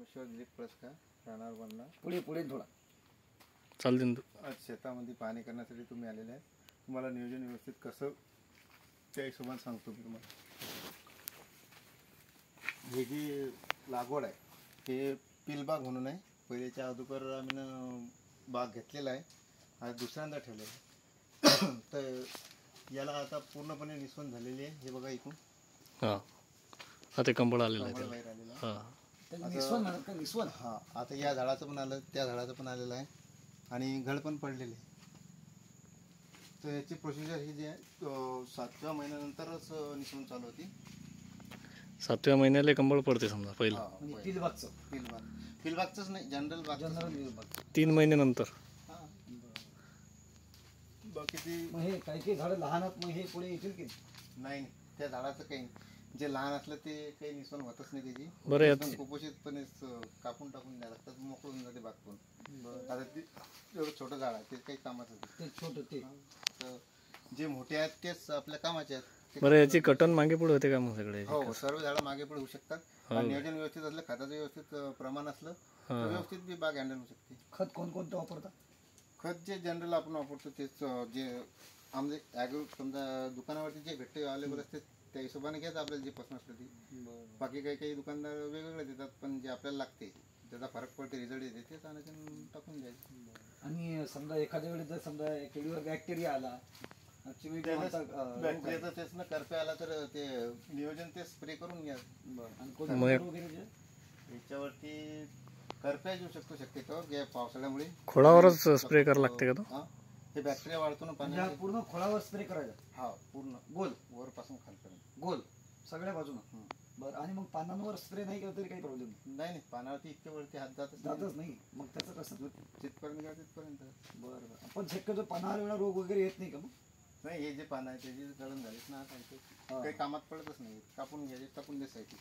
राहणार बनला पुढे पुढे थोडा चालते. आज शेतामध्ये पाणी करण्यासाठी तुम्ही आलेले आहे. तुम्हाला नियोजन व्यवस्थित कसं त्या हिशोबाने सांगतो मी तुम्हाला. हे जी लागवड आहे हे पिलबाग म्हणून आहे. पहिल्याच्या अगोदर आम्ही बाग घेतलेला आहे, आज दुसऱ्यांदा ठेवलेला आहे. तर याला आता पूर्णपणे निस्वन झालेली आहे. हे बघा इकडून हां आता कंबळ आलेलं आहे बाहेर आलेलं आहे. हां निस्वन म्हणत का निस्वन. हां आता या झाडाचं पण आलं, त्या झाडाचं पण आलेलं आहे आणि घड पण पडलेले आहे. तर याची प्रोसिजर ही जी आहे 7व्या महिन्यानंतरच निस्वन चालू होती. 7व्या महिन्याला कंबळ पडते समजा पहिलं. म्हणजे पिलबागचं पिलबागचंच नाही, जनरल बाग. जनरल 3 महिन्यानंतर. बाकी ती मग हे काही झाडं लहान आहेत, मग हे पुढे येतील की नाही. त्या झाडाचं काही जे लहान असलं ते काही निस्वन होतच नाही त्याची. बरं एकदम कुपोषितपणे कापून टाकून द्यायला लागतात, मोकळून जाते बाग पण. आता ते एवढं छोटं झाड आहे ते काही कामाचं नाही. ते छोटं ते तर जे मोठे आहेत तेच आपल्या कामाचे आहेत. बरं याची कटन मागे पुढे होते का मग सगळे? हो सर्व झाडं मागे पुढे होऊ शकतात. आणि नियोजन व्यवस्थित असलं, खताचं व्यवस्थित प्रमाण असलं तर व्यवस्थित बी बाग हँडल होऊ शकते. खत कोणकोणतं वापरता? खत जे जनरल आपण वापरतो तेच जे आमचे ॲग्रो समजा दुकानावरती जे भेटते अवेलेबल असते त्या हिशोबाने घ्यायचं आपल्याला जे पसंत असतं ती. बाकी काही काही दुकानदार वेगवेगळे देतात, पण जे आपल्याला लागते त्याचा फरक पडते, रिझल्ट येते तेच आणायचं टाकून द्यायचं. आणि समजा एखाद्या वेळेस जर समजा केळीवर बॅक्टेरिया आला, बॅक्टेरियाचं तेच ना करपे आला तर ते नियोजन ते स्प्रे करून घ्या. वगैरे याच्यावरती करप्या येऊ शकतो शक्यतो या पावसाळ्यामुळे. खोडावरच स्प्रे करावं लागते का तो? हे बॅक्टेरिया वाढतो ना पाण्यात. पूर्ण खोळावर स्प्रे करायचा. हा पूर्ण गोल वरपासून खालपर्यंत गोल सगळ्या बाजूनं. बरं आणि मग पानांवर स्प्रे नाही केला तरी काही प्रॉब्लेम नाही. पानावरती इतक्या वरती हात जातच नाही. मग त्याचं कसं जिथपर्यंत का तिथपर्यंत. बरं पण शक्यतो पानावर वेळा रोग वगैरे येत नाही का? मग नाही हे जे पानं आहे त्याची गळून झालीच ना आता काही कामात पडतच नाही. कापून घ्यायचे, टाकून द्यायची.